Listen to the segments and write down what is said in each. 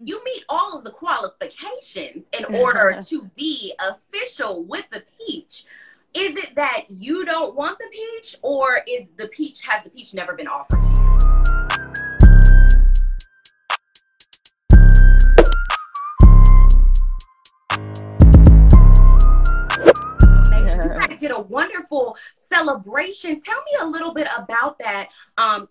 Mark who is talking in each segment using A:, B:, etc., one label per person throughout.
A: you meet all of the qualifications in order to be official with the peach. Is it that you don't want the peach, or has the peach never been offered to you? You guys did a wonderful celebration. Tell me a little bit about that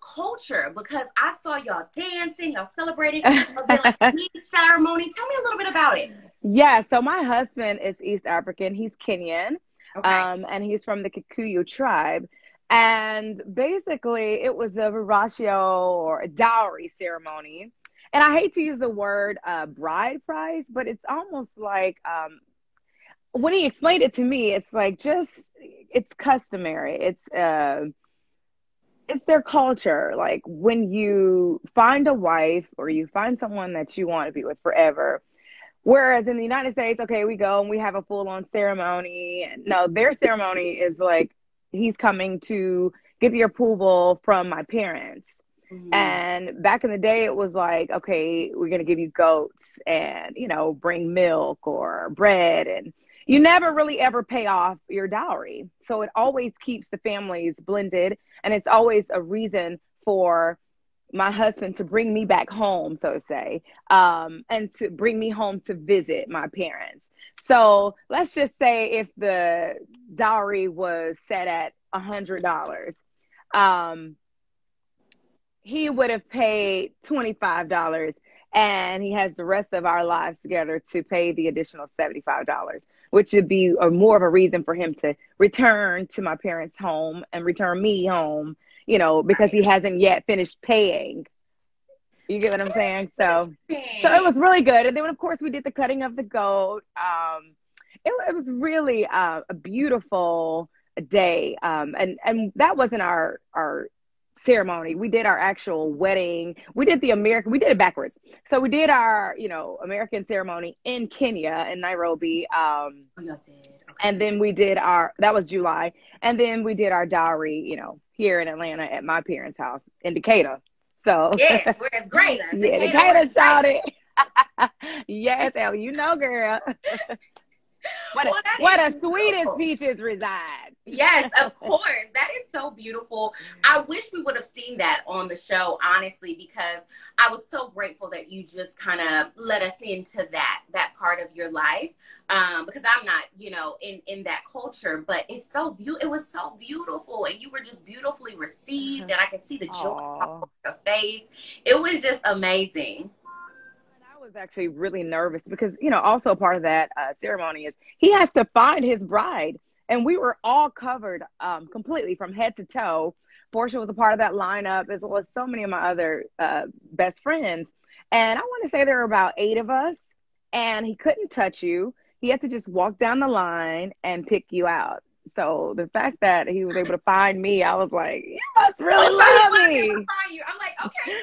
A: culture, because I saw y'all dancing, y'all celebrating, like a peach ceremony. Tell me a little bit about it.
B: Yeah, so my husband is East African. He's Kenyan,
A: Okay.
B: and he's from the Kikuyu tribe. And basically, it was a ratio or a dowry ceremony. And I hate to use the word bride price, but it's almost like when he explained it to me, it's like it's customary. It's their culture. Like when you find a wife or you find someone that you want to be with forever. Whereas in the United States, okay, we go and we have a full-on ceremony. No, their ceremony is like, he's coming to get the approval from my parents. Mm-hmm. And back in the day, it was like, okay, we're going to give you goats and, bring milk or bread. And you never really ever pay off your dowry. So it always keeps the families blended. And it's always a reason for my husband to bring me back home, so to say, and to bring me home to visit my parents. So let's just say if the dowry was set at $100, he would have paid $25, and he has the rest of our lives together to pay the additional $75, which would be more of a reason for him to return to my parents' home and return me home, because he hasn't yet finished paying. You get what I'm saying? So it was really good. And then, of course, we did the cutting of the goat. It was really a beautiful day. And that wasn't our ceremony. We did our actual wedding. We did it backwards. So we did our, American ceremony in Kenya, in Nairobi. And then we did that was July. And then we did our dowry, here in Atlanta at my parents' house in Decatur. So
A: yes, where it's greater.
B: Yeah, Decatur shouted. Yes, Ellie, girl. Where the sweetest peaches reside.
A: Yes, of course. That is so beautiful. I wish we would have seen that on the show, honestly, because I was so grateful that you just kind of let us into that part of your life. Because I'm not, in that culture, but it was so beautiful, and you were just beautifully received, and I could see the joy on your face. It was just amazing.
B: Was actually really nervous because, also part of that ceremony is he has to find his bride, and we were all covered completely from head to toe. Porsha was a part of that lineup, as well as so many of my other best friends. And I want to say there were about 8 of us, and he couldn't touch you. He had to just walk down the line and pick you out. So the fact that he was able to find me, I was like, you must really love me.
A: I'm like, okay,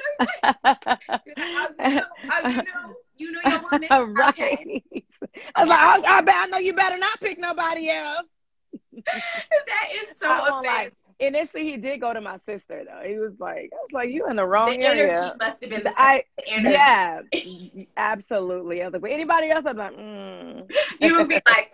A: so you know your woman.
B: Right.
A: Okay.
B: I was like, I know you better not pick nobody else.
A: That is so amazing.
B: Initially, he did go to my sister, though. He was like, I was like, you in the wrong
A: area.
B: The
A: energy must have been the energy.
B: Yeah, absolutely. I was like, well, anybody else? I'm like,
A: You would be like,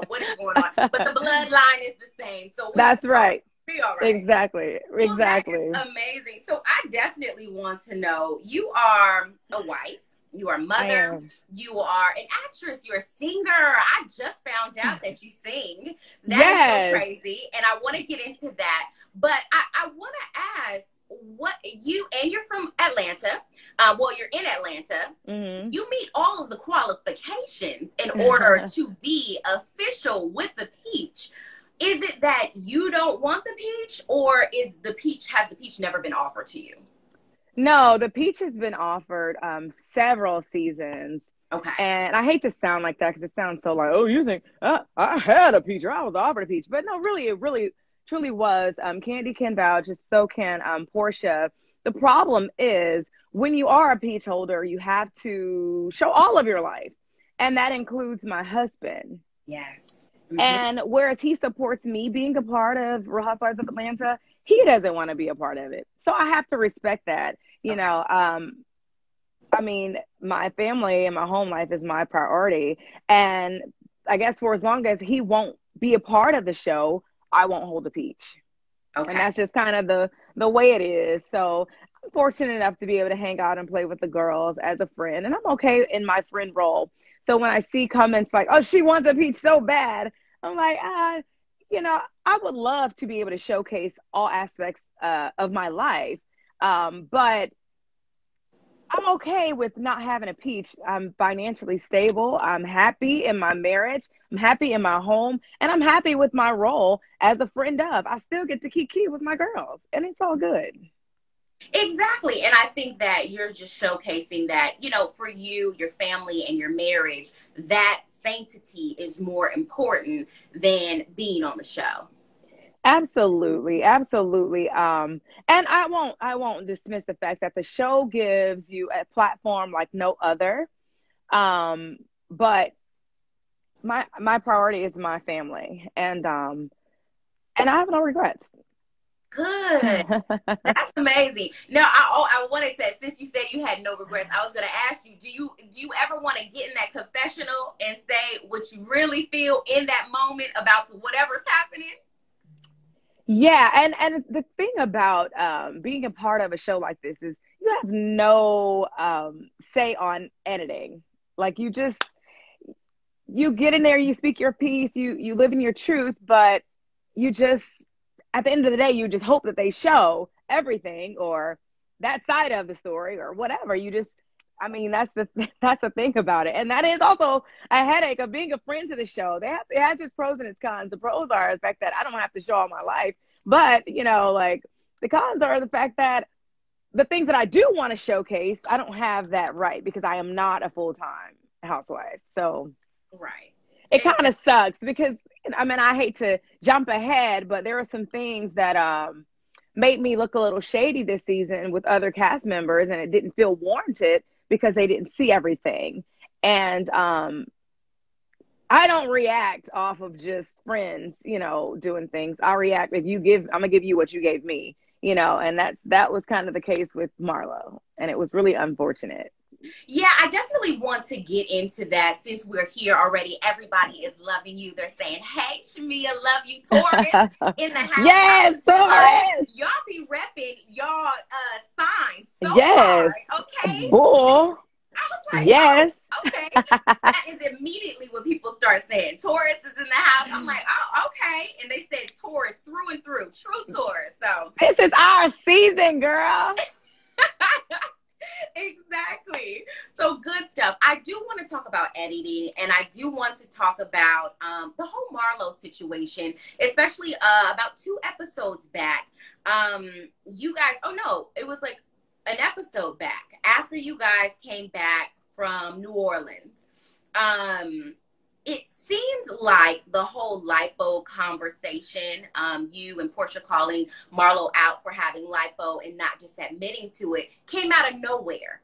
A: what is going on? But the bloodline is the same. So
B: that's right.
A: Be all right.
B: Exactly.
A: Well, that is amazing. So I definitely want to know, you are a wife. You are a mother. You are an actress. You're a singer. I just found out that you sing. That is so crazy. And I want to get into that. But I want to ask, you're from Atlanta. You're in Atlanta. Mm-hmm. You meet all of the qualifications in order to be official with the peach. Is it that you don't want the peach, or has the peach never been offered to you?
B: No, the peach has been offered several seasons.
A: Okay.
B: And I hate to sound like that because it sounds so like, oh, you think I had a peach or I was offered a peach. But no, really, it really truly was. Candy can vouch, just so can Porsha. The problem is when you are a peach holder, you have to show all of your life. And that includes my husband.
A: Yes.
B: Mm-hmm. And whereas he supports me being a part of Real Housewives of Atlanta, he doesn't want to be a part of it. So I have to respect that. I mean, my family and my home life is my priority. And I guess for as long as he won't be a part of the show, I won't hold a peach. And
A: Okay.
B: that's just kind of the way it is. So I'm fortunate enough to be able to hang out and play with the girls as a friend, and I'm okay in my friend role. So when I see comments like, "Oh, she wants a peach so bad," I'm like, I would love to be able to showcase all aspects of my life, but I'm okay with not having a peach. I'm financially stable. I'm happy in my marriage. I'm happy in my home. And I'm happy with my role as a friend of. I still get to kiki with my girls, and it's all good.
A: Exactly. And I think that you're just showcasing that, for you, your family, and your marriage, that sanctity is more important than being on the show.
B: Absolutely, absolutely. And I won't dismiss the fact that the show gives you a platform like no other. But my priority is my family, and I have no regrets.
A: Good. That's amazing. No, I wanted to, since you said you had no regrets, I was going to ask you, do you ever want to get in that confessional and say what you really feel in that moment about whatever's happening?
B: Yeah, and the thing about being a part of a show like this is you have no say on editing. Like you get in there, you speak your piece, you live in your truth, but you just at the end of the day, you just hope that they show everything or that side of the story or whatever. I mean, that's the that's the thing about it, and that is also a headache of being a friend to the show. It has its pros and its cons. The pros are the fact that I don't have to show all my life, but like the cons are the fact that the things that I do want to showcase, I don't have that right because I am not a full time housewife. So
A: Right.
B: it kind of sucks because I mean I hate to jump ahead, but there are some things that made me look a little shady this season with other cast members, and it didn't feel warranted because they didn't see everything. And I don't react off of just friends, doing things. I react if I'm gonna give you what you gave me, and that was kind of the case with Marlo, and it was really unfortunate.
A: Yeah, I definitely want to get into that since we're here already. Everybody is loving you. They're saying, "Hey, Shamea, love you." Taurus in the house.
B: Yes, Taurus.
A: Y'all be repping y'all signs so
B: Yes,
A: hard. Okay.
B: bull.
A: I was like,
B: Yes.
A: oh, okay. That is immediately when people start saying Taurus is in the house. I'm like, oh, okay. And they said Taurus through and through, true Taurus. So
B: This is our season, girl.
A: exactly. So good stuff. I do want to talk about editing, and I do want to talk about the whole Marlo situation, especially about 2 episodes back. You guys, oh no, it was like an episode back after you guys came back from New Orleans. It seemed like the whole lipo conversation, you and Porsha calling Marlo out for having lipo and not just admitting to it, came out of nowhere,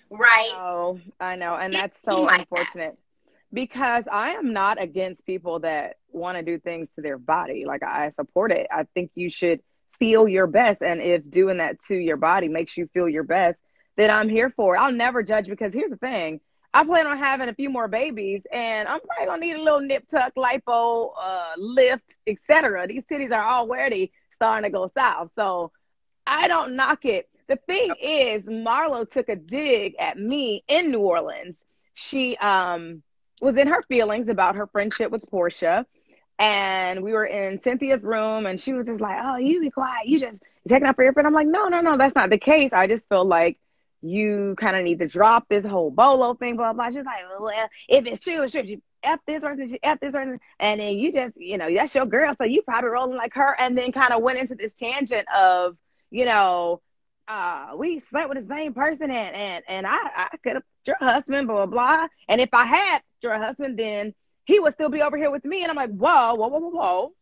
A: right?
B: Oh, I know. And that's so unfortunate because I am not against people that want to do things to their body. Like, I support it. I think you should feel your best. And if doing that to your body makes you feel your best, then I'm here for it. I'll never judge because here's the thing. I plan on having a few more babies, and I'm probably gonna need a little nip tuck, lipo, lift, etc. These titties are already starting to go south, so I don't knock it. The thing is, Marlo took a dig at me in New Orleans. She was in her feelings about her friendship with Porsha, and we were in Cynthia's room, and she was just like, "Oh, you be quiet. You're taking up for your friend." I'm like, "No, no, no, that's not the case. I just feel like you kind of need to drop this whole bolo thing, blah, blah." She's like, "Well, if it's true, it's true. She F this person, she F this person. And then you just, that's your girl. So you probably rolling like her." And then kind of went into this tangent of, we slept with the same person and I could have your husband, blah, blah, blah. And if I had your husband, then he would still be over here with me. And I'm like, whoa, whoa, whoa, whoa,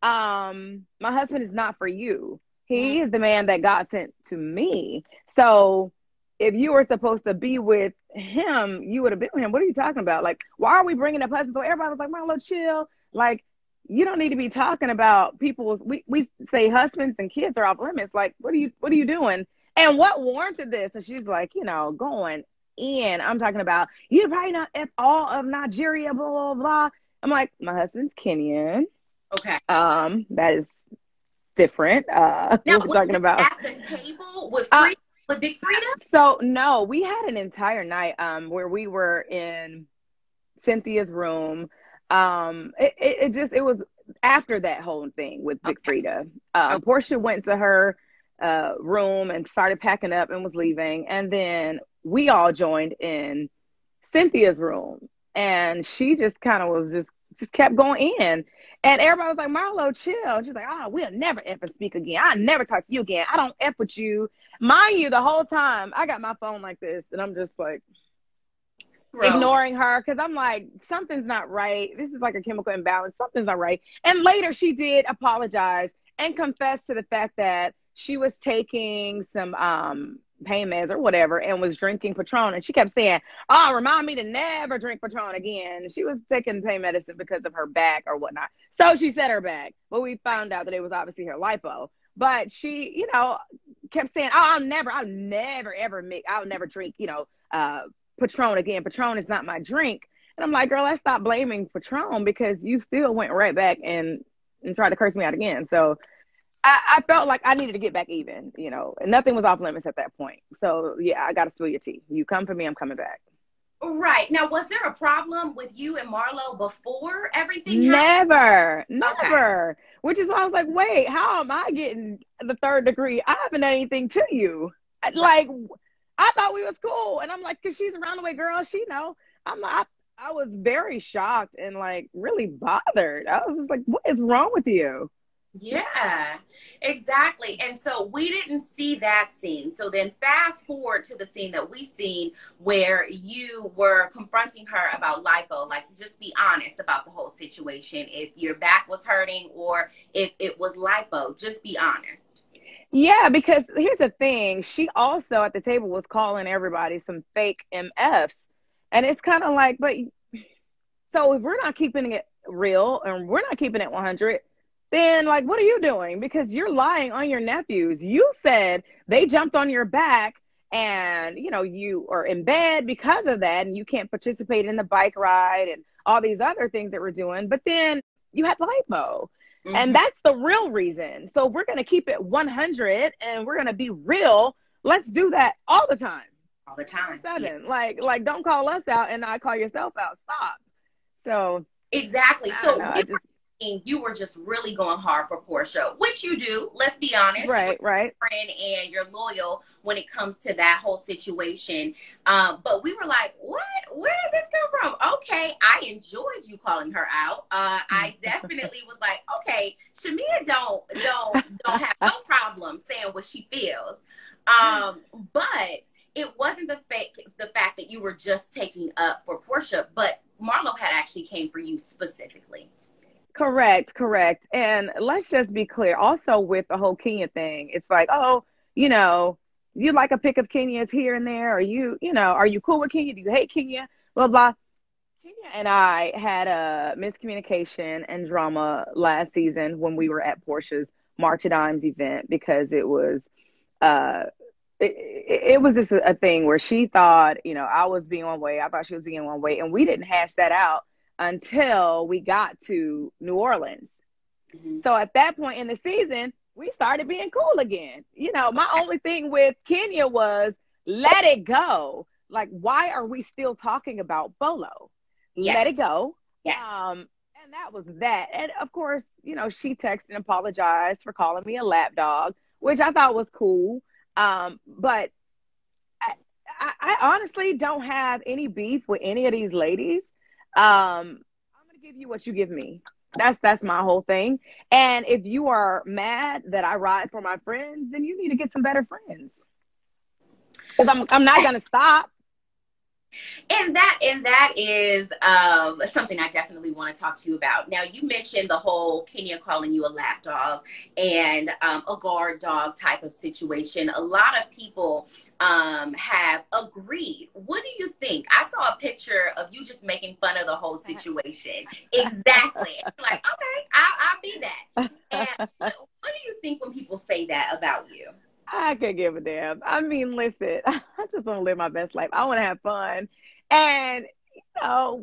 B: whoa. My husband is not for you. He is the man that God sent to me. So if you were supposed to be with him, you would have been with him. What are you talking about? Like, why are we bringing up husbands? So everybody was like, Marlo, chill. Like, you don't need to be talking about people's, we say husbands and kids are off limits. Like, what are you doing? And what warranted this? And she's like, going in. I'm talking about, you're probably not at all of Nigeria, blah, blah, blah. I'm like, my husband's Kenyan.
A: Okay.
B: That is different.
A: Now,
B: we're talking about
A: at the table with Big Frida?
B: So no, we had an entire night where we were in Cynthia's room. It was after that whole thing with Big Frida. Porsha went to her room and started packing up and was leaving, and then we all joined in Cynthia's room, and she just kind of was just kept going in, and everybody was like, Marlo, chill. And she's like, we'll never ever speak again. I'll never talk to you again. I don't F with you. Mind you, the whole time I got my phone like this, and I'm just like ignoring her, because I'm like, something's not right. This is like a chemical imbalance. Something's not right. And later she did apologize and confess to the fact that she was taking some pain meds or whatever and was drinking Patron. And she kept saying, remind me to never drink Patron again. She was taking pain medicine because of her back or whatnot. So she said her back. But we found out that it was obviously her lipo. But she, kept saying, I'll never drink, Patron again. Patron is not my drink. And I'm like, girl, let's stop blaming Patron, because you still went right back and tried to curse me out again. So I felt like I needed to get back even, and nothing was off limits at that point. So yeah, I got to spill your tea. You come for me, I'm coming back.
A: Right. Now, was there a problem with you and Marlo before everything
B: happened? Never. Okay. Which is why I was like, wait, how am I getting the third degree? I haven't done anything to you. Like, I thought we was cool. And I'm like, because she's around the way, girl, she know. I was very shocked and like really bothered. I was just like, what is wrong with you?
A: Yeah, exactly. And so we didn't see that scene. So then fast forward to the scene that we seen where you were confronting her about lipo. Like, just be honest about the whole situation. If your back was hurting or if it was lipo, just be honest.
B: Yeah, because here's the thing. She also at the table was calling everybody some fake MFs. And it's kind of like, but so if we're not keeping it real and we're not keeping it 100, then like, what are you doing? Because you're lying on your nephews. You said they jumped on your back and, you are in bed because of that, and you can't participate in the bike ride and all these other things that we're doing. But then you had lipo. Mm-hmm. And that's the real reason. So if we're going to keep it 100 and we're going to be real, let's do that all the time.
A: All the time.
B: Yeah. Like, don't call us out and not call yourself out. Stop. So.
A: Exactly. So you were just really going hard for Porsha, which you do. Let's be honest.
B: Right.
A: Friend, and you're loyal when it comes to that whole situation. But we were like, what? Where did this come from? Okay, I enjoyed you calling her out. I definitely was like, okay, Shamea don't have no problem saying what she feels. But it wasn't the fact that you were just taking up for Porsha, but Marlo had actually came for you specifically.
B: Correct. And let's just be clear. Also with the whole Kenya thing, it's like, you like a pick of Kenya's here and there. Are you cool with Kenya? Do you hate Kenya? Blah, blah. Kenya and I had a miscommunication and drama last season when we were at Porsha's March of Dimes event, because it was, it was just a thing where she thought, I was being one way. I thought she was being one way. And we didn't hash that out until we got to New Orleans. Mm-hmm. So at that point in the season, we started being cool again. My only thing with Kenya was let it go. Like, why are we still talking about Bolo? Yes. Let it go.
A: Yes.
B: And that was that. And of course, she texted and apologized for calling me a lap dog, which I thought was cool. But I honestly don't have any beef with any of these ladies. I'm going to give you what you give me. That's my whole thing. And if you are mad that I ride for my friends, then you need to get some better friends. Because I'm not going to stop.
A: And that is something I definitely want to talk to you about. Now, you mentioned the whole Kenya calling you a lap dog and a guard dog type of situation. A lot of people have agreed. What do you think? I saw a picture of you just making fun of the whole situation. Exactly. Like, okay, I'll be that. And what do you think when people say that about you?
B: I could give a damn. I mean, listen, I just want to live my best life. I want to have fun. And you know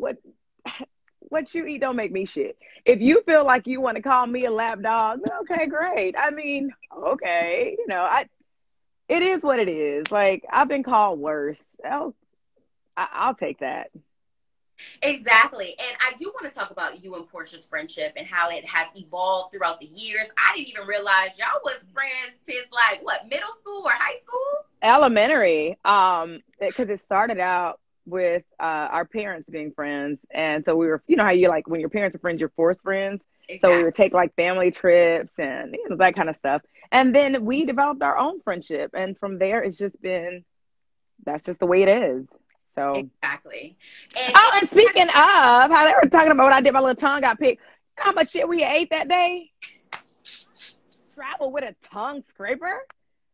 B: what you eat don't make me shit. If you feel like you want to call me a lap dog, then okay, great. I mean, okay, it is what it is. Like, I've been called worse. I'll take that.
A: Exactly. And I do want to talk about you and Porsha's friendship and how it has evolved throughout the years. I didn't even realize y'all was friends since like what, middle school or high school?
B: Elementary. Because it started out with our parents being friends. And so we were, you know how you like when your parents are friends, you're forced friends. Exactly. So we would take like family trips and that kind of stuff. And then we developed our own friendship. And from there, it's just been, that's just the way it is. So
A: exactly.
B: And speaking of how they were talking about what I did, my little tongue got picked. You know how much shit we ate that day? Travel with a tongue scraper?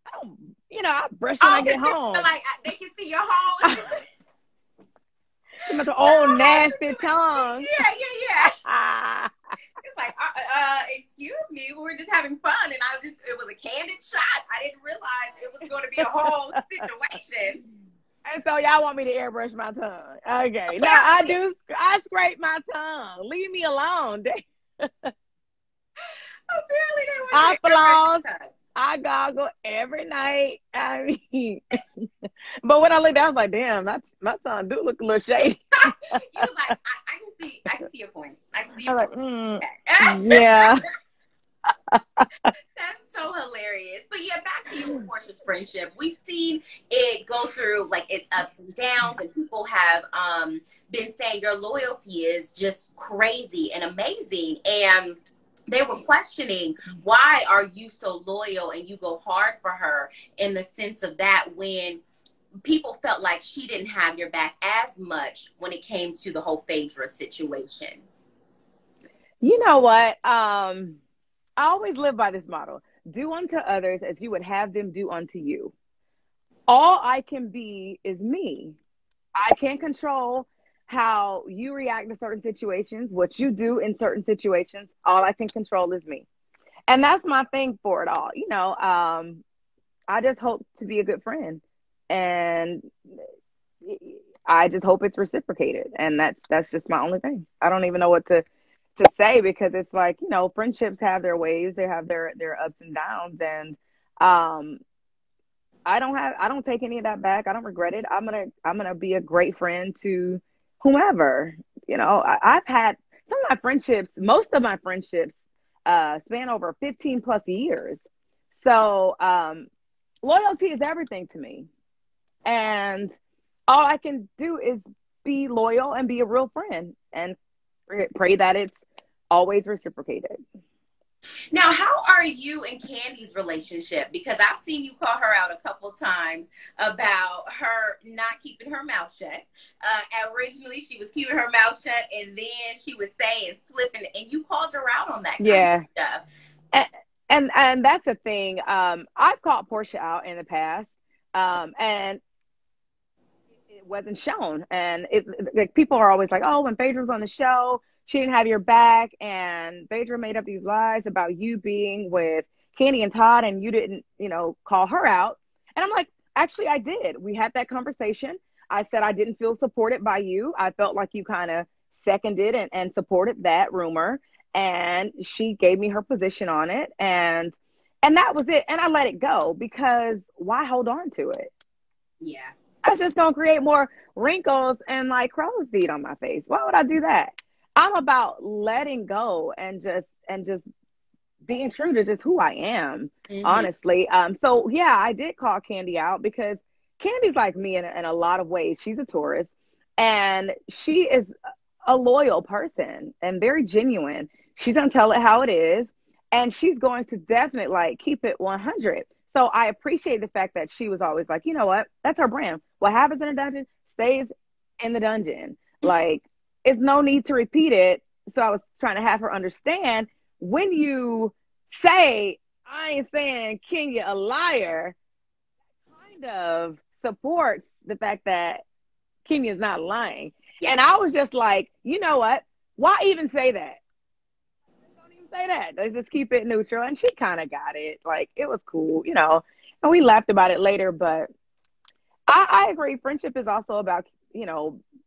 B: I brush when I get home.
A: Like they can see your home.
B: With the old nasty tongue.
A: Yeah. It's like, excuse me, we were just having fun, and it was a candid shot. I didn't realize it was going to be a whole situation.
B: And so y'all want me to airbrush my tongue. Okay. Now I scrape my tongue. Leave me alone.
A: Apparently they were
B: I floss. I goggle every night. I mean, but when I looked, I was like, damn, my tongue do look a little shady.
A: You was like, I can see your point. I can see your point.
B: Yeah.
A: That's so hilarious. But yeah, back to you and Porsha's friendship. We've seen it go through like its ups and downs, and people have been saying your loyalty is just crazy and amazing. And they were questioning, why are you so loyal and you go hard for her, in the sense of that when people felt like she didn't have your back as much when it came to the whole Phaedra situation?
B: You know what? I always live by this motto: do unto others as you would have them do unto you. All I can be is me. I can't control how you react to certain situations, what you do in certain situations. All I can control is me. And that's my thing for it all. I just hope to be a good friend. And I just hope it's reciprocated. And that's just my only thing. I don't even know what to say, because it's like, friendships have their ways, they have their ups and downs. And I don't take any of that back. I don't regret it. I'm gonna be a great friend to whomever. I've had most of my friendships span over 15 plus years. So loyalty is everything to me. And all I can do is be loyal and be a real friend, and pray that it's always reciprocated.
A: Now, how are you and Candy's relationship? Because I've seen you call her out a couple times about her not keeping her mouth shut. Originally, she was keeping her mouth shut, and then she would say and slipping, and you called her out on that kind of stuff.
B: And that's a thing. I've called Porsha out in the past, and it wasn't shown. And like, people are always like, oh, when Phaedra was on the show, she didn't have your back, and Phaedra made up these lies about you being with Candy and Todd, and you didn't, call her out. And I'm like, actually, I did. We had that conversation. I said I didn't feel supported by you. I felt like you kind of seconded and supported that rumor, and she gave me her position on it, and that was it. And I let it go, because why hold on to it?
A: Yeah.
B: That's just gonna create more wrinkles and like crow's feet on my face. Why would I do that? I'm about letting go and just being true to just who I am, honestly. So yeah, I did call Candy out, because Candy's like me in a lot of ways. She's a Taurus, and she is a loyal person and very genuine. She's gonna tell it how it is, and she's going to definitely keep it 100. So I appreciate the fact that she was always like, you know what? That's her brand. What happens in a dungeon stays in the dungeon. It's no need to repeat it. So I was trying to have her understand, when you say, I ain't saying Kenya a liar, kind of supports the fact that Kenya's not lying. Yeah. And I was just like, you know what? Why even say that? Don't even say that. Let's just keep it neutral. And she kind of got it. It was cool, And we laughed about it later, but I agree. Friendship is also about,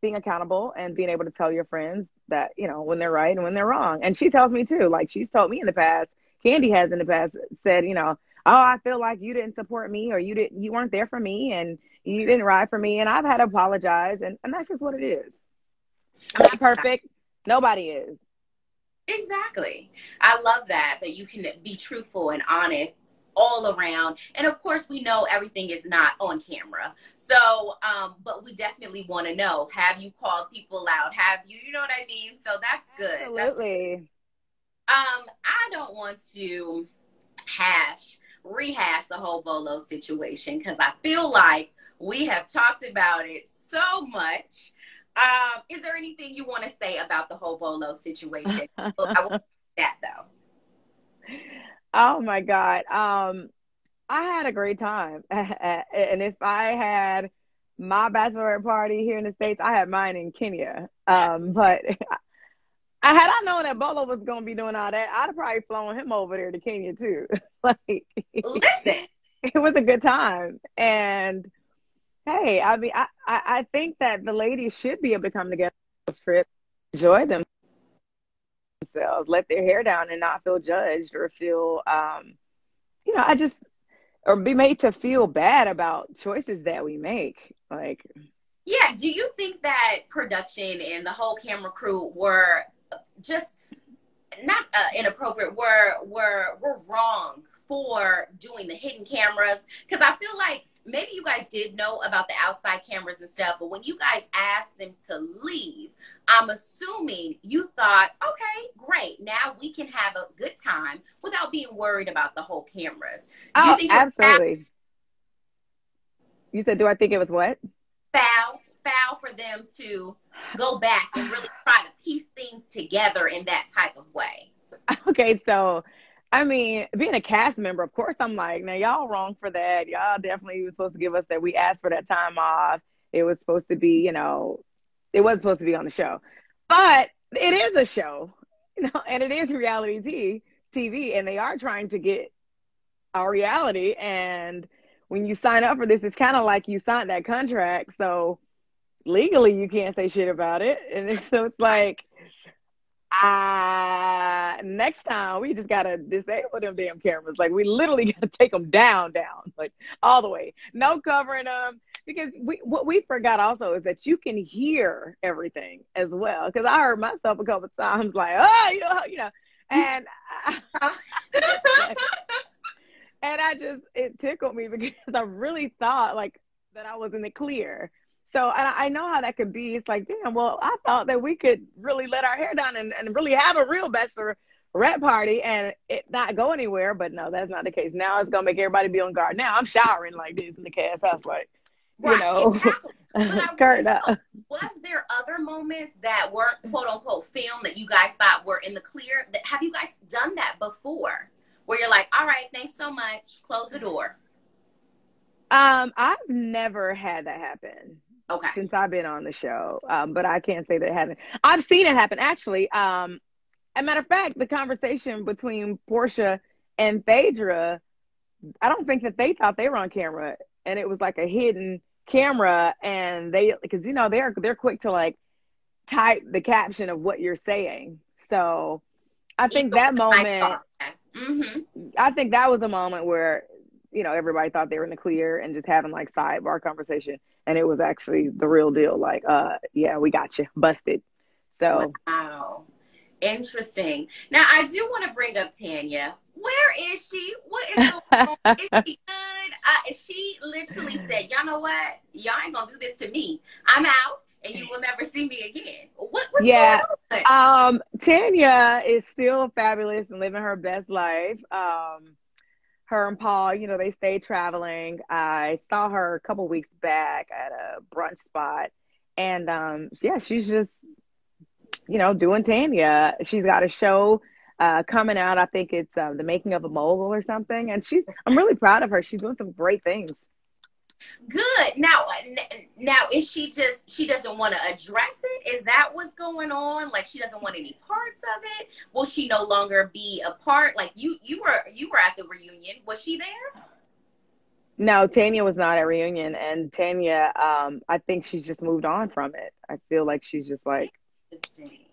B: being accountable and being able to tell your friends that, when they're right and when they're wrong. And she tells me too, like she's told me in the past, Candy has in the past said, oh, I feel like you didn't support me, or you weren't there for me, and you didn't ride for me. And I've had to apologize. And that's just what it is. I'm not perfect. Nobody is.
A: Exactly. I love that you can be truthful and honest all around. And of course, we know everything is not on camera. So, but we definitely want to know, have you called people out? Have you know what I mean? So that's good.
B: Absolutely.
A: I don't want to rehash the whole Bolo situation, because I feel like we have talked about it so much. Is there anything you want to say about the whole Bolo situation? I want that though.
B: Oh my God. I had a great time. And if I had my bachelorette party here in the States, I had mine in Kenya. But had I known that Bolo was going to be doing all that, I'd have probably flown him over there to Kenya too. Like,
A: listen,
B: it was a good time. And hey, I mean, I think that the ladies should be able to come together on this trip, enjoy themselves, let their hair down and not feel judged or feel, or be made to feel bad about choices that we make. Like,
A: yeah. Do you think that production and the whole camera crew were just not inappropriate, were wrong for doing the hidden cameras? Because I feel like maybe you guys did know about the outside cameras and stuff, but when you guys asked them to leave, I'm assuming you thought, okay, great, now we can have a good time without being worried about the whole cameras. Do you think
B: absolutely. You said, do I think it was what?
A: Foul for them to go back and really try to piece things together in that type of way?
B: Okay, so I mean, being a cast member, of course, I'm like, now y'all wrong for that. Y'all definitely was supposed to give us that. We asked for that time off. It was supposed to be, it wasn't supposed to be on the show, but it is a show, and it is reality TV, and they are trying to get our reality. And when you sign up for this, it's kind of like you signed that contract. So legally, you can't say shit about it. And so it's like, next time we just gotta disable them damn cameras. Like, we literally gotta take them down, like all the way. No covering them, because what we forgot also is that you can hear everything as well. Because I heard myself a couple of times like, oh, and and it tickled me, because I really thought like that I was in the clear. So, and I know how that could be. It's like, damn, well, I thought that we could really let our hair down and really have a real bachelorette party and it not go anywhere. But no, that's not the case. Now it's going to make everybody be on guard. Now I'm showering like this in the cast house, like,
A: exactly.
B: Curtain up.
A: Was there other moments that weren't quote unquote filmed that you guys thought were in the clear? Have you guys done that before, where you're like, all right, thanks so much, close the door?
B: I've never had that happen.
A: Okay.
B: Since I've been on the show. But I can't say that it hasn't. I've seen it happen, actually. As a matter of fact, the conversation between Porsha and Phaedra, I don't think that they thought they were on camera, and it was like a hidden camera, and because they're quick to like type the caption of what you're saying. So I think that moment, I think that was a moment where everybody thought they were in the clear and just having like sidebar conversation. And it was actually the real deal. Like, yeah, we got you busted. So,
A: wow. Interesting. Now, I do want to bring up Tanya. Where is she? What is going on? Is she good? She literally said, y'all know what? Y'all ain't going to do this to me. I'm out and you will never see me again. What's going
B: on? Tanya is still fabulous and living her best life. Her and Paul, they stayed traveling. I saw her a couple weeks back at a brunch spot. And, she's just, doing Tanya. She's got a show coming out. I think it's The Making of a Mogul or something. And I'm really proud of her. She's doing some great things.
A: Good. Now, is she doesn't want to address it? Is that what's going on? Like, she doesn't want any parts of it? Will she no longer be a part? Like, you were at the reunion. Was she there?
B: No, Tanya was not at reunion, and Tanya, I think she's just moved on from it. I feel like she's just like,
A: Interesting.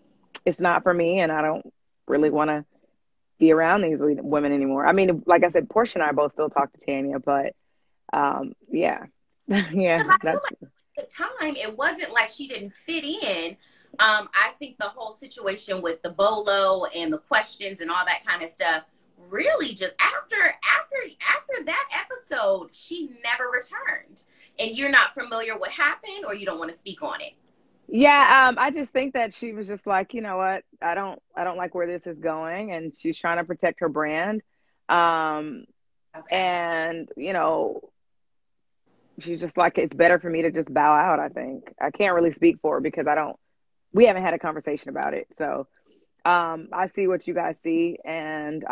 B: it's not for me, and I don't really want to be around these women anymore. I mean, like I said, Portia and I both still talk to Tanya, but yeah, yeah,
A: Because I feel
B: that's
A: like at the time, it wasn't like she didn't fit in. I think the whole situation with the bolo and the questions and all that kind of stuff really just after that episode, she never returned. And you're not familiar what happened, or you don't want to speak on it.
B: yeah. I just think that she was just like, you know what, I don't like where this is going, and she's trying to protect her brand. Um,
A: Okay.
B: and you know, she's just like, it's better for me to just bow out. I think I can't really speak for her because I don't. We haven't had a conversation about it, so I see what you guys see, and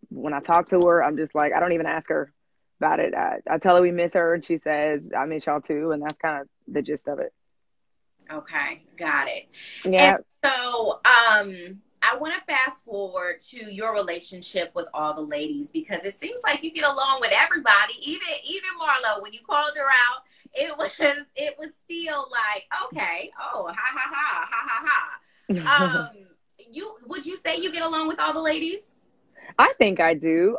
B: when I talk to her, I'm just like, I don't even ask her about it. I tell her we miss her, and she says I miss y'all too, and that's kind of the gist of it.
A: Okay, got it. And
B: Yeah.
A: so, I want to fast forward to your relationship with all the ladies because it seems like you get along with everybody, even Marlo. When you called her out, it was still like, okay, oh, ha ha ha ha ha ha. You would you say you get along with all the ladies?
B: I think I do.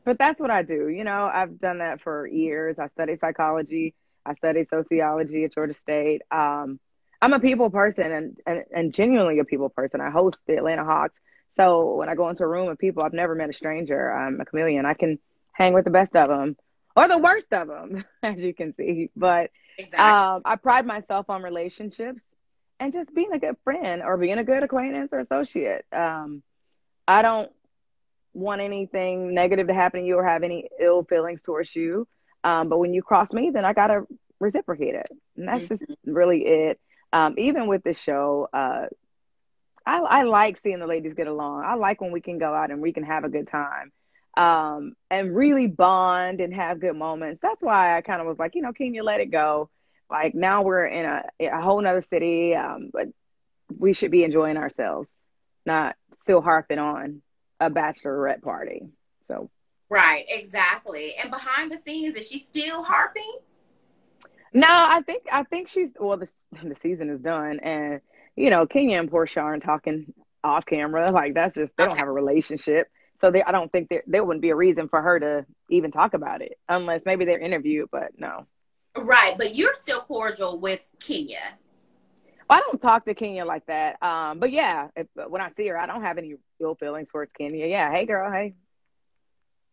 B: But that's what I do. You know, I've done that for years. I studied psychology. I studied sociology at Georgia State. I'm a people person, and genuinely a people person. I host the Atlanta Hawks. So when I go into a room of people, I've never met a stranger. I'm a chameleon. I can hang with the best of them or the worst of them, as you can see. But
A: Exactly.
B: I pride myself on relationships and just being a good friend or being a good acquaintance or associate. I don't want anything negative to happen to you or have any ill feelings towards you. But when you cross me, then I gotta reciprocate it, and that's just
A: Mhm.
B: really it. Even with the show, I like seeing the ladies get along. I like when we can go out and we can have a good time, and really bond and have good moments. That's why I kind of was like, you know, can you let it go? Like now we're in a whole nother city, but we should be enjoying ourselves, not still harping on a bachelorette party. So
A: Right, exactly. And behind the scenes, is she still harping?
B: no, I think she's well. The season is done, and you know, Kenya and Porsha aren't talking off camera. Like that's just they don't
A: Okay.
B: have a relationship, so I don't think there wouldn't be a reason for her to even talk about it unless maybe they're interviewed. But no,
A: Right, but you're still cordial with Kenya.
B: I don't talk to Kenya like that. But yeah, when I see her, I don't have any ill feelings towards Kenya. Yeah, hey girl, hey.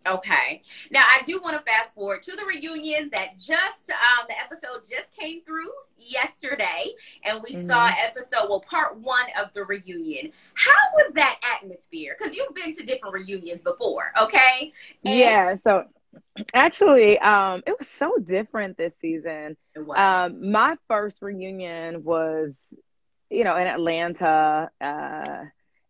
A: Okay. Now I do want to fast forward to the reunion that just the episode just came through yesterday, and we saw
B: Hmm.
A: episode part one of the reunion. How was that atmosphere? Because you've been to different reunions before, okay? And
B: Yeah, so actually, it was so different this season.
A: it was
B: My first reunion was, you know, in Atlanta,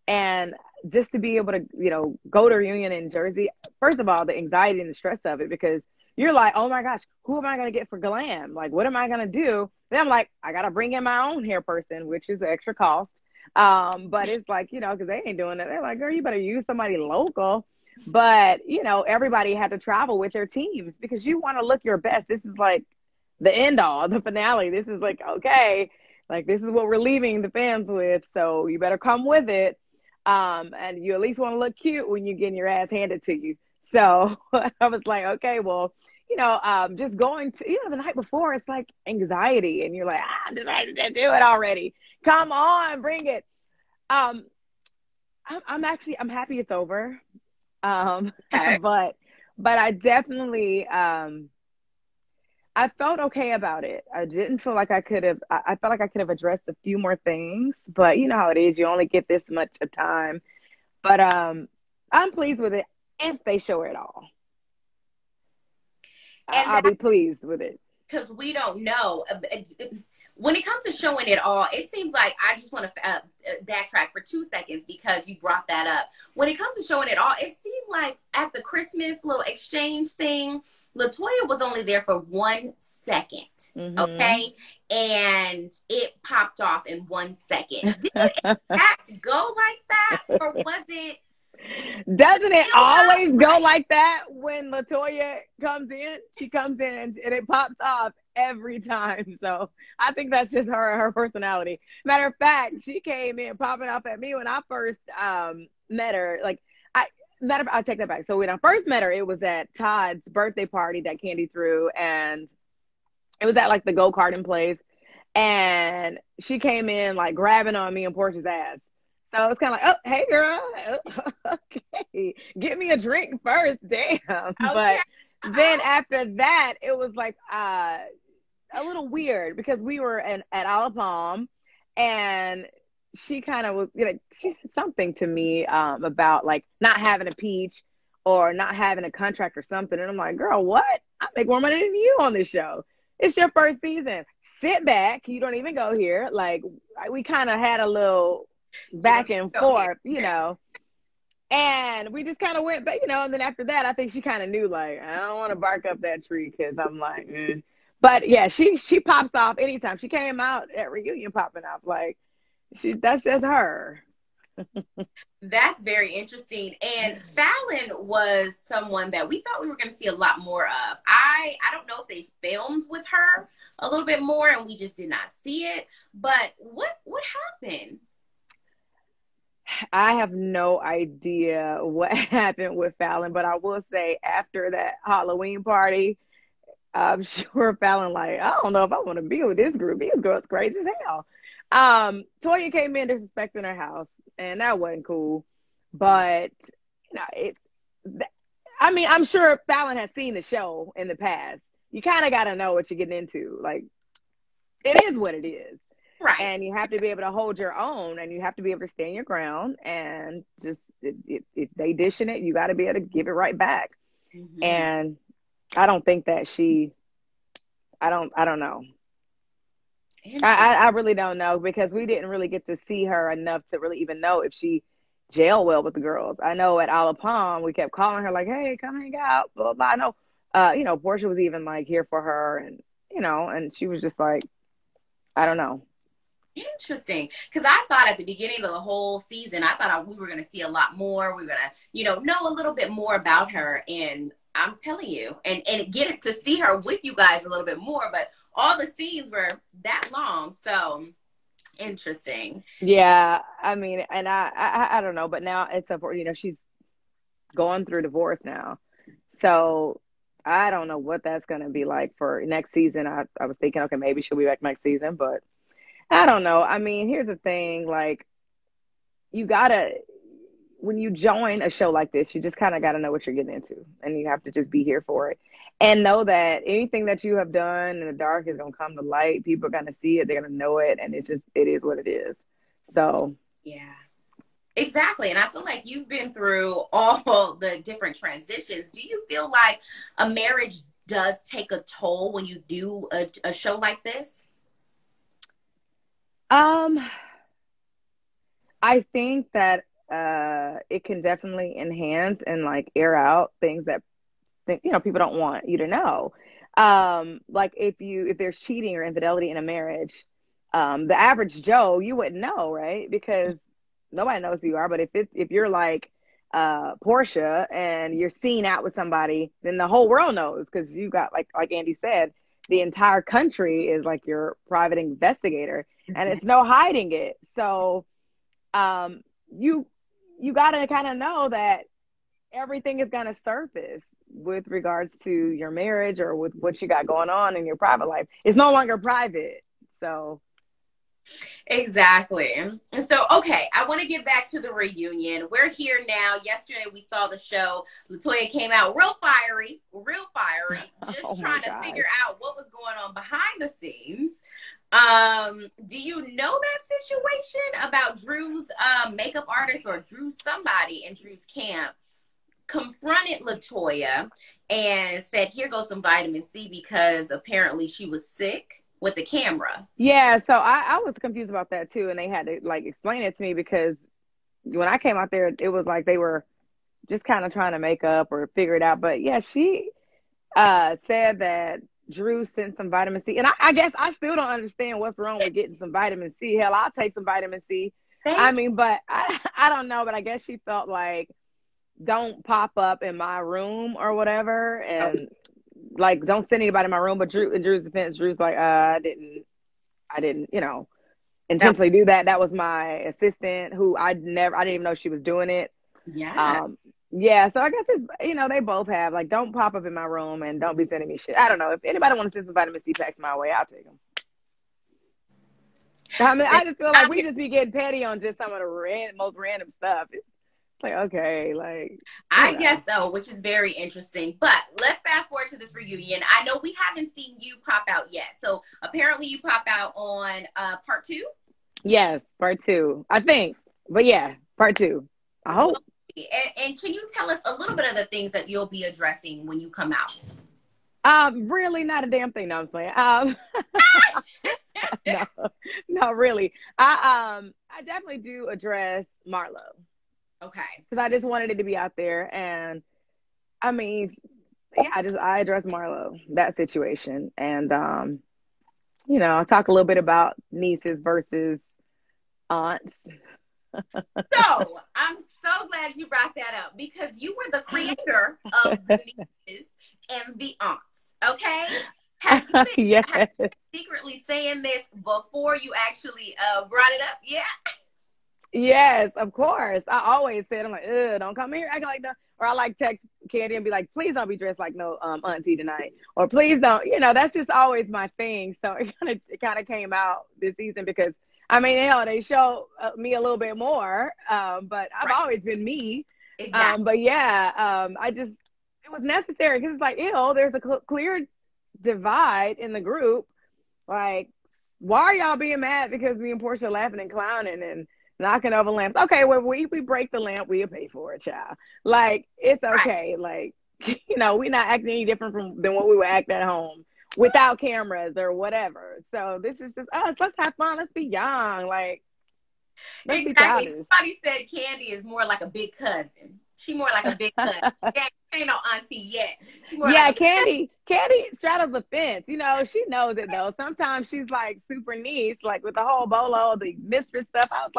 B: and just to be able to, you know, go to a reunion in Jersey. First of all, the anxiety and the stress of it because you're like, oh my gosh, who am I gonna get for glam? Like, what am I gonna do? Then I'm like, I gotta bring in my own hair person, which is the extra cost. But it's like, you know, because they ain't doing it. They're like, girl, you better use somebody local. But you know, everybody had to travel with their teams because you want to look your best. This is like the end all, the finale. This is like, okay, like this is what we're leaving the fans with. So you better come with it. And you at least want to look cute when you're getting your ass handed to you. So I was like, okay, well, you know, just going to, you know, the night before, it's like anxiety, and you're like, I'm just ready to do it already. Come on, bring it. Um, I'm happy it's over. Um,
A: okay.
B: but I definitely I felt okay about it. I didn't feel like I could have. I felt like I could have addressed a few more things, but you know how it is. You only get this much of time. But I'm pleased with it if they show it all.
A: And
B: I'll be pleased with it.
A: because we don't know. When it comes to showing it all, it seems like I just want to backtrack for 2 seconds because you brought that up. When it comes to showing it all, it seemed like at the Christmas little exchange thing, Latoya was only there for 1 second,
B: Hmm.
A: okay? And it popped off in 1 second. Did it in fact go like that? Or was it?
B: Doesn't it always go
A: right.
B: like that when LaToya comes in? She comes in and it pops off every time. So I think that's just her personality. Matter of fact, she came in popping off at me when I first met her. Like I I'll take that back. So when I first met her, it was at Todd's birthday party that Candy threw, and it was at like the go-karting place. And she came in like grabbing on me and Portia's ass. So it's kind of like, oh, hey, girl. Okay. Get me a drink first. Damn.
A: Okay.
B: But then after that, it was like a little weird because we were at Olive Palm, and she kind of was, she said something to me about like not having a peach or not having a contract or something. And I'm like, girl, what? I make more money than you on this show. It's your first season. Sit back. You don't even go here. Like, we kind of had a little back and forth, and we just kind of went, but and then after that, I think she kind of knew, like, I don't want to bark up that tree because I'm like, But yeah, she pops off anytime. She came out at reunion popping off. Like, that's just her.
A: That's very interesting. And Fallon was someone that we thought we were going to see a lot more of. I don't know if they filmed with her a little bit more and we just did not see it. But what happened?
B: I have no idea what happened with Fallon, but I will say after that Halloween party, I'm sure Fallon like, I don't know if I want to be with this group. These girls crazy as hell. Toya came in disrespecting her house, and that wasn't cool. But I'm sure Fallon has seen the show in the past. You kind of got to know what you're getting into. Like, it is what it is.
A: Right.
B: And you have to be able to hold your own, and you have to be able to stand your ground. And just if they dishing it, you got to be able to give it right back. Mm-hmm. And I don't think that I don't know. I really don't know, because we didn't really get to see her enough to really even know if she gelled well with the girls. I know at Olive Palm, we kept calling her like, hey, come hang out, blah, blah. I know, Porsha was even like here for her, and, and she was just like, I don't know.
A: Interesting. Because I thought at the beginning of the whole season, I thought we were going to see a lot more. We were going to, know a little bit more about her. And I'm telling you, and get to see her with you guys a little bit more. But all the scenes were that long. So interesting.
B: Yeah. I mean, and I don't know. But now it's she's going through divorce now. So I don't know what that's going to be like for next season. I was thinking, okay, maybe she'll be back next season. But I don't know. I mean, here's the thing. Like, when you join a show like this, you just kind of got to know what you're getting into, and you have to just be here for it and know that anything that you have done in the dark is going to come to light. People are going to see it. They're going to know it. And it is what it is. So,
A: yeah, exactly. And I feel like you've been through all the different transitions. Do you feel like a marriage does take a toll when you do a show like this?
B: I think that it can definitely enhance and like air out things that people don't want you to know. Like if there's cheating or infidelity in a marriage, the average Joe, you wouldn't know, right? Because nobody knows who you are. But if you're like Porsha and you're seen out with somebody, then the whole world knows, because you got like Andy said, the entire country is like your private investigator, and it's no hiding it. So you got to kind of know that everything is going to surface with regards to your marriage or with what you got going on in your private life. It's no longer private. So
A: exactly. And so, okay, I want to get back to the reunion. We're here now. Yesterday we saw the show. LaToya came out real fiery, just trying to figure out what was going on behind the scenes. Do you know that situation about Drew's makeup artist, or somebody in Drew's camp confronted LaToya and said, here goes some vitamin C, because apparently she was sick with the camera?
B: Yeah, so I was confused about that too, and they had to like explain it to me, because when I came out there, it was like they were just kind of trying to make up or figure it out. But yeah, she said that Drew sent some vitamin C, and I guess I still don't understand what's wrong with getting some vitamin C. Hell, I'll take some vitamin C. But I don't know. But I guess she felt like don't pop up in my room or whatever,
A: Okay.
B: and like don't send anybody in my room. But in Drew's defense, Drew's like, I didn't,
A: That,
B: intentionally do that. That was my assistant who I didn't even know she was doing it.
A: yeah.
B: Yeah, so I guess it's, they both have like, don't pop up in my room and don't be sending me shit. I don't know if anybody wants to send some vitamin C packs my way, I'll take them. I mean, I just feel like we just be getting petty on just some of the most random stuff. It's like, okay, like.
A: I guess so, which is very interesting. But let's fast forward to this reunion. I know we haven't seen you pop out yet. So apparently you pop out on part 2?
B: Yes, part 2, I think. But yeah, part 2. I hope.
A: And can you tell us a little bit of the things that you'll be addressing when you come out?
B: Really not a damn thing. No, I'm saying. No, really. I definitely do address Marlo.
A: Okay.
B: Because I just wanted it to be out there, and I mean, yeah, I address Marlo, that situation, and I'll talk a little bit about nieces versus aunts.
A: So I'm so glad you brought that up, because you were the creator of the nieces and the aunts. Okay. Have you been secretly saying this before you actually brought it up? Yeah.
B: Yes, of course. I always said, I'm like, don't come here acting like that. Or I like text Candy and be like, please don't be dressed like no auntie tonight. Or please don't, that's just always my thing. So it kind of came out this season because, I mean, hell, they show me a little bit more, but I've always been me.
A: Exactly.
B: But yeah, it was necessary because it's like, there's a clear divide in the group. Like, why are y'all being mad because me and Porsha laughing and clowning and knocking over lamps? Okay, well, we break the lamp, we'll pay for it, child. Like, it's okay. Right. Like, we're not acting any different than what we would act at home without cameras or whatever. So this is just us. Let's have fun. Let's be young. Like, let's be childish.
A: Somebody said Candy is more like a big cousin. She more like a big cousin. Ain't no auntie yet.
B: Yeah, like Candy straddles the fence. She knows it though. Sometimes she's like super niece, like with the whole bolo, the mistress stuff. I was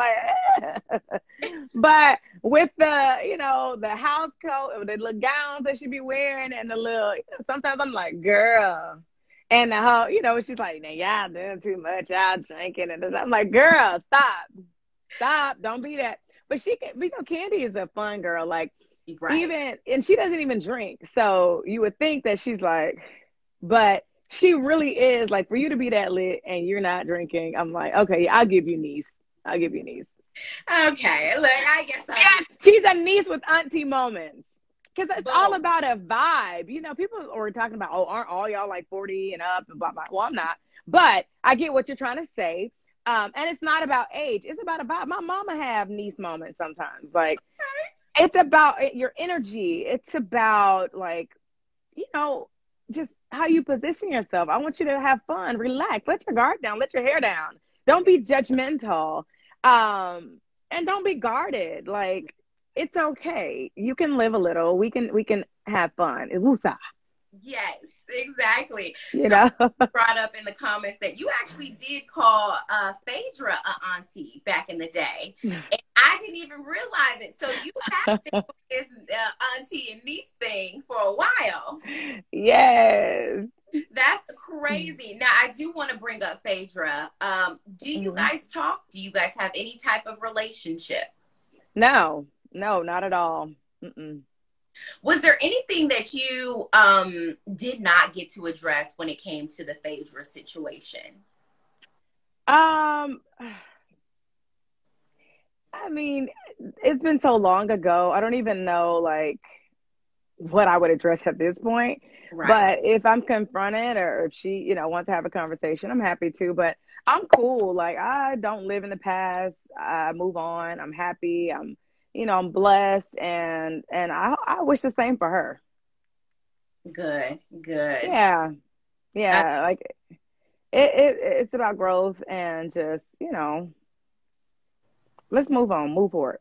B: like, but with the house coat, the little gowns that she be wearing, and the little, sometimes I'm like, girl. And the whole, she's like, now y'all doing too much, y'all drinking, and I'm like, girl, stop, don't be that. But Candy is a fun girl, like. Right. And she doesn't even drink. So you would think that she's like, but she really is like, for you to be that lit and you're not drinking, I'm like, okay, I'll give you niece.
A: Okay. Look, I guess
B: she's a niece with auntie moments. Because it's all about a vibe. People are talking about, aren't all y'all like 40 and up and blah, blah. Well, I'm not. But I get what you're trying to say. And it's not about age. It's about a vibe. My mama have niece moments sometimes. Like, it's about your energy. It's about like, just how you position yourself. I want you to have fun, relax, let your guard down, let your hair down. Don't be judgmental. And don't be guarded. Like, it's okay. You can live a little. We can have fun. Woosah.
A: Yes, exactly.
B: You
A: brought up in the comments that you actually did call Phaedra an auntie back in the day. And I didn't even realize it. So you have been doing this auntie and niece thing for a while.
B: Yes.
A: That's crazy. Now, I do want to bring up Phaedra. Do you guys talk? Do you guys have any type of relationship?
B: No, not at all. Mm-mm.
A: Was there anything that you did not get to address when it came to the Phaedra situation?
B: I mean, it's been so long ago. I don't even know like what I would address at this point. Right. But if I'm confronted or if she, wants to have a conversation, I'm happy to. But I'm cool. Like, I don't live in the past. I move on. I'm happy. I'm blessed, and I wish the same for her.
A: Good.
B: Yeah. Like it's about growth and just let's move forward.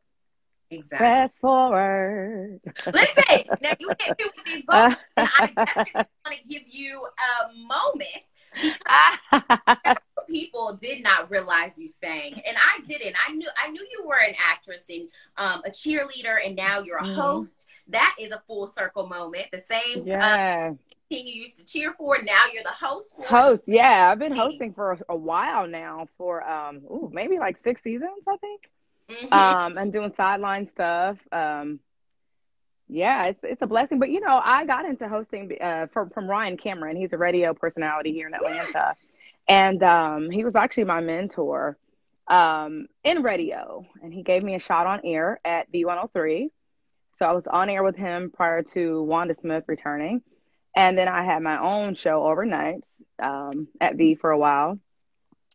A: Exactly.
B: Fast forward.
A: Listen, now you hit me with these vocals, and I definitely want to give you a moment because people did not realize you sang, and I didn't. I knew you were an actress and a cheerleader, and now you're a host. That is a full circle moment. The same thing you used to cheer for, now you're the host for.
B: Yeah, I've been hosting for a while now, for maybe like 6 seasons, I think. And doing sideline stuff. Yeah, it's a blessing. But I got into hosting from Ryan Cameron. He's a radio personality here in Atlanta. And he was actually my mentor in radio. And he gave me a shot on air at B103. So I was on air with him prior to Wanda Smith returning. And then I had my own show overnights at V for a while.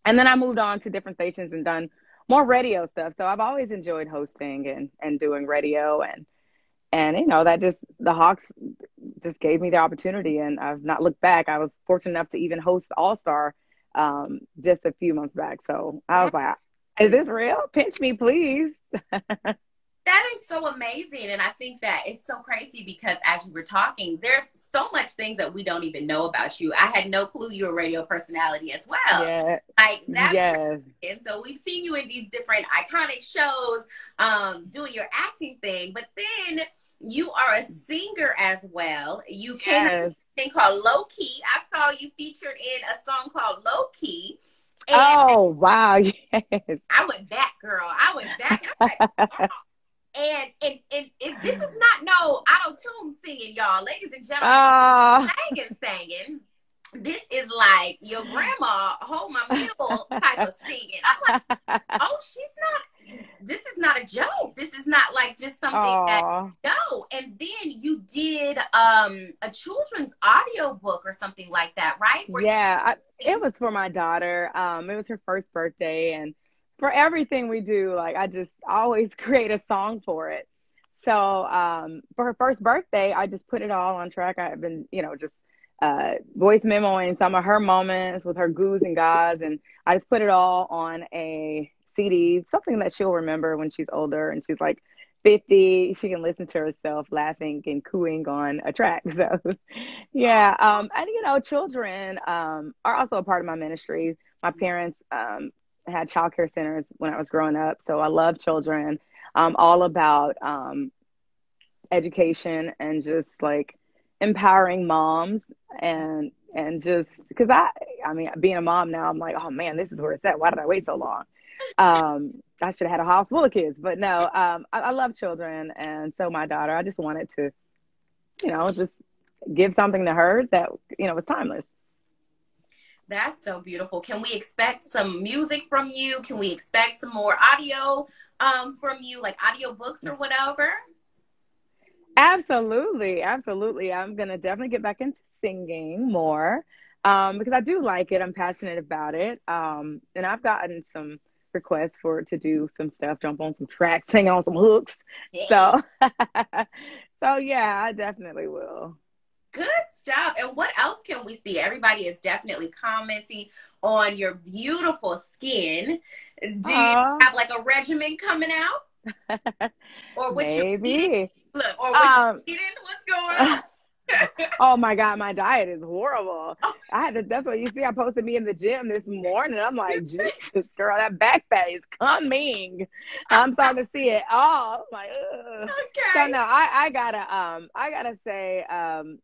B: And then I moved on to different stations and done more radio stuff. So I've always enjoyed hosting and doing radio. And that the Hawks just gave me the opportunity, and I've not looked back. I was fortunate enough to even host All-Star just a few months back. So I was like, is this real? Pinch me, please.
A: That is so amazing. And I think that it's so crazy because as you were talking, there's so much things that we don't even know about you. I had no clue you were a radio personality as well.
B: Yeah.
A: Like that's and so we've seen you in these different iconic shows, doing your acting thing, but then you are a singer as well. You came out with a thing called Low Key. I saw you featured in a song called Low Key.
B: Oh, wow. Yes.
A: I went back, girl. I went back. And I'm like, wow. And this is not no auto-tune singing, y'all. Ladies and gentlemen, singing. This is like your grandma hold my mule type of singing. I'm like, oh, this is not a joke. This is not like just something no. And then you did a children's audio book or something like that, right?
B: It was for my daughter. It was her first birthday, and for everything we do, like I just always create a song for it. So for her first birthday, I just put it all on track. I've been, just voice memoing some of her moments with her goos and ga's, and I just put it all on a CD, something that she'll remember when she's older and she's like 50. She can listen to herself laughing and cooing on a track. So yeah. And children are also a part of my ministry. My parents had childcare centers when I was growing up, so I love children. All about education and just like empowering moms and just because I mean being a mom now, I'm like, oh man, this is where it's at. Why did I wait so long? I should have had a house full of kids, but no, I love children, and so my daughter, I just wanted to, just give something to her that was timeless.
A: That's so beautiful. Can we expect some music from you? Can we expect some more audio from you, like audio books or whatever?
B: Absolutely. Absolutely. I'm going to definitely get back into singing more because I do like it. I'm passionate about it. And I've gotten some requests to do some stuff, jump on some tracks, sing on some hooks. Yeah. So yeah, I definitely will.
A: Good stuff. And what else can we see? Everybody is definitely commenting on your beautiful skin. Do you have like a regimen coming out? Or what you eating? Look, or what you eating? What's going on?
B: Oh my God, my diet is horrible. That's what you see. I posted me in the gym this morning. I'm like, Jesus, girl, that back fat is coming. I'm starting to see it all. I'm like, ugh. Okay. So no, I gotta say, I feel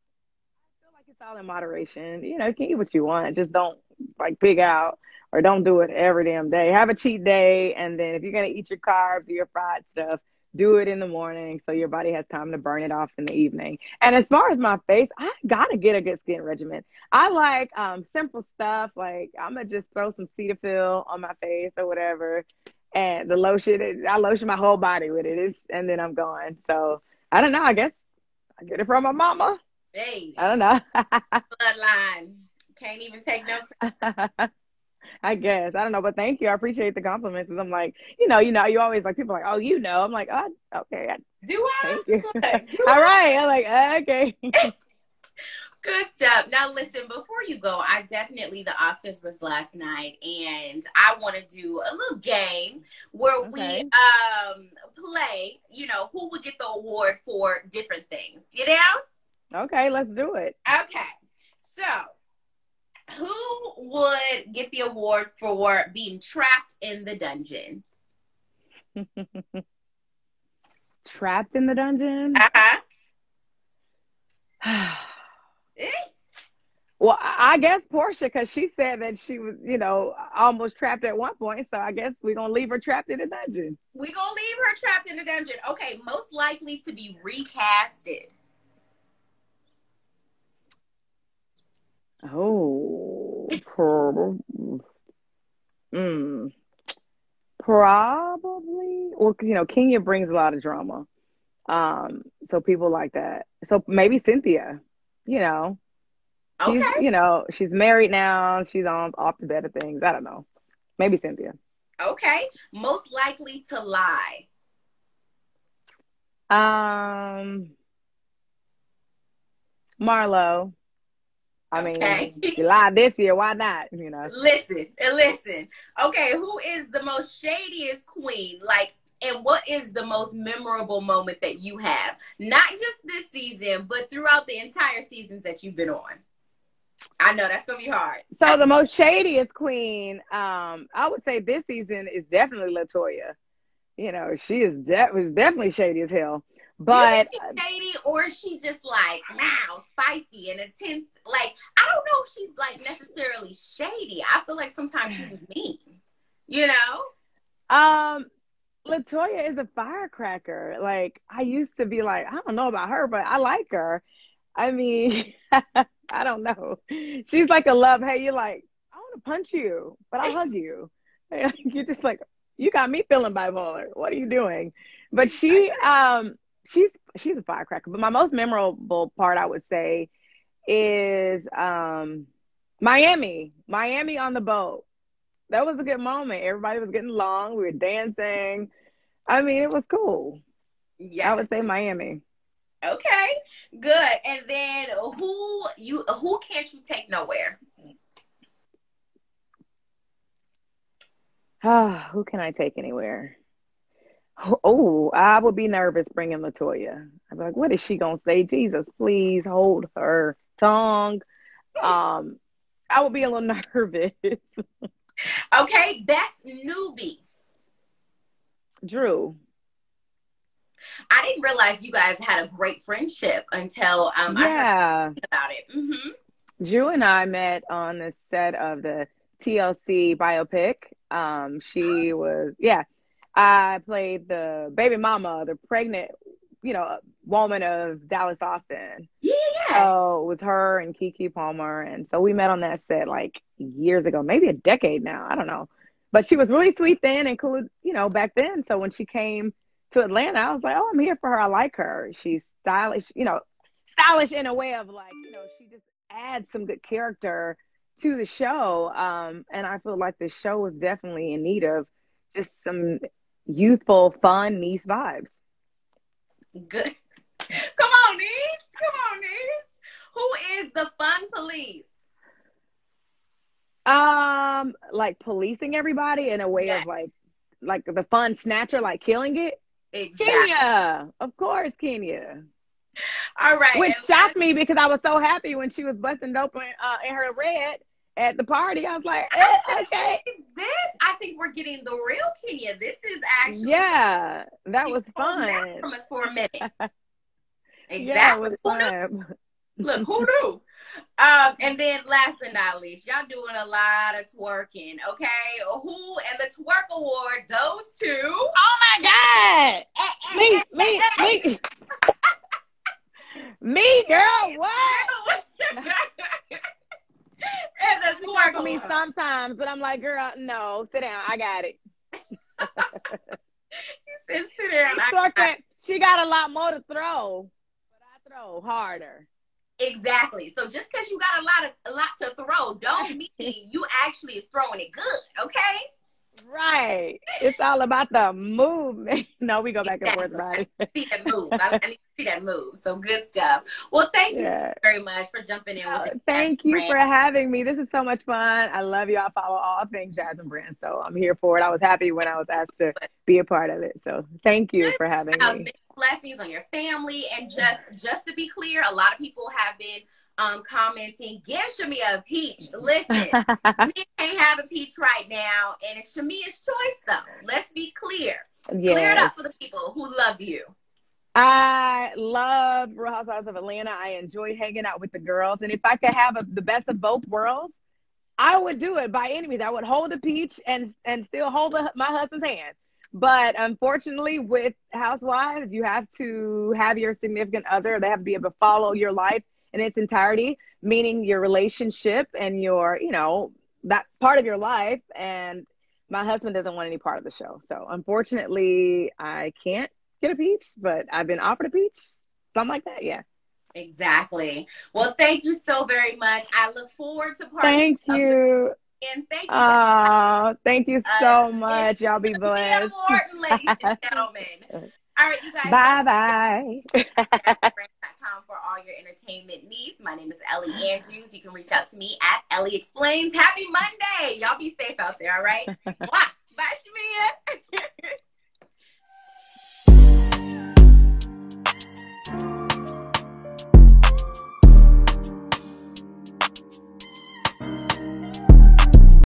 B: like it's all in moderation. You can eat what you want. Just don't like pig out or don't do it every damn day. Have a cheat day. And then if you're going to eat your carbs or your fried stuff, do it in the morning so your body has time to burn it off in the evening. And as far as my face, I got to get a good skin regimen. I like simple stuff. Like I'm going to just throw some Cetaphil on my face or whatever. And the lotion, I lotion my whole body with it. And then I'm gone. So I don't know. I guess I get it from my mama.
A: Hey,
B: I don't know.
A: Bloodline. Can't even take no.
B: I guess. I don't know, but thank you. I appreciate the compliments. And I'm like, you always like people are like, oh, I'm like, oh, okay.
A: Do I?
B: Thank you. All right. I'm like, okay.
A: Good stuff. Now, listen, before you go, the Oscars was last night, and I want to do a little game where we play, who would get the award for different things. You down?
B: Okay, let's do it.
A: Okay. So, Who would get the award for being trapped in the dungeon?
B: Trapped in the dungeon?
A: Uh-huh.
B: Well, I guess Porsha, because she said that she was, almost trapped at one point. So I guess we're going to leave her trapped in the dungeon.
A: We're going to leave her trapped in the dungeon. Okay, most likely to be recasted.
B: Oh, probably. Well, Kenya brings a lot of drama. So people like that. So maybe Cynthia,
A: Okay.
B: She's married now. She's off to better things. I don't know. Maybe Cynthia.
A: Okay. Most likely to lie.
B: Marlo. I
A: mean,
B: you lied this year. Why not?
A: Listen. Okay, who is the most shadiest queen? And what is the most memorable moment that you have? Not just this season, but throughout the entire seasons that you've been on. I know that's gonna be hard.
B: So the most shadiest queen, I would say this season is definitely LaToya. She was definitely shady as hell. But
A: do you think she's shady, or is she just spicy and intense? I don't know if she's necessarily shady. I feel like sometimes she's just mean.
B: LaToya is a firecracker. I used to be I don't know about her, but I like her. I mean, I don't know. She's like a love. Hey, you're I want to punch you, but I'll hug you. You're just you got me feeling bipolar. What are you doing? But she's a firecracker. But my most memorable part, I would say, is Miami on the boat. That was a good moment. Everybody was getting along. We were dancing. I mean, it was cool. Yeah, I would say Miami.
A: Okay, good. And then who can't you take nowhere?
B: Who can I take anywhere? Oh, I would be nervous bringing LaToya. I'd be like, what is she gonna say? Jesus, please hold her tongue. I would be a little nervous.
A: Okay, best newbie.
B: Drew.
A: I didn't realize you guys had a great friendship until I heard about it. Mm-hmm.
B: Drew and I met on the set of the TLC biopic. She was, I played the baby mama, the pregnant, woman of Dallas Austin.
A: Yeah.
B: So it was her and Keke Palmer. And so we met on that set years ago, maybe a decade now. I don't know. But she was really sweet then and cool, back then. So when she came to Atlanta, I was like, oh, I'm here for her. I like her. She's stylish, stylish in a way of she just adds some good character to the show. And I feel like the show was definitely in need of just some youthful, fun niece vibes.
A: Good. Come on, niece. Who is the fun police?
B: Policing everybody in a way of like the fun snatcher, killing it.
A: Exactly.
B: Kenya, of course, Kenya.
A: All right.
B: Which shocked me because I was so happy when she was busting open in her red at the party. I was like, okay.
A: I think we're getting the real Kenya. This is actually.
B: Yeah, that was fun.
A: From us for a minute. Exactly.
B: Yeah, it was fun.
A: Look, who knew? And then last but not least, y'all doing a lot of twerking, okay? Who and the twerk award goes to?
B: Oh my God! Me. Me, girl, what?
A: And the twerk
B: me sometimes, but I'm like, girl, no, sit down. I got it.
A: You said sit down.
B: She got a lot more to throw, but I throw harder.
A: Exactly. So just because you got a lot to throw, don't mean you actually is throwing it good. Okay.
B: Right. It's all about the movement. No, we go back and forth about it.
A: See that move. I need to see that move. So good stuff. Well, thank you so very much for jumping in with us.
B: Thank you for having me. This is so much fun. I love you. I follow all things Jasmine Brand, so I'm here for it. I was happy when I was asked to be a part of it. So thank you for having me.
A: Blessings on your family. And just to be clear, a lot of people have been commenting, give Shamea a peach. Listen, we can't have a peach right now, and it's Shamea's choice, though. Let's be clear. Yes. Clear it up for the people who love you.
B: I love Real Housewives of Atlanta. I enjoy hanging out with the girls. And if I could have the best of both worlds, I would do it by any means. I would hold a peach and still hold my husband's hand. But unfortunately, with Housewives, you have to have your significant other. They have to be able to follow your life in its entirety, meaning your relationship and your, that part of your life. And my husband doesn't want any part of the show. So unfortunately, I can't get a peach, but I've been offered a peach. Something like that, yeah.
A: Exactly. Well, thank you so very much. I look forward to part
B: Thank you.
A: And thank you.
B: Oh, thank you so much. Y'all be blessed.
A: Morton, ladies and gentlemen. All right, you guys.
B: Bye-bye.
A: For all your entertainment needs. My name is Ellie Andrews. You can reach out to me at Ellie Explains. Happy Monday. Y'all be safe out there, all right? Bye, Shamea.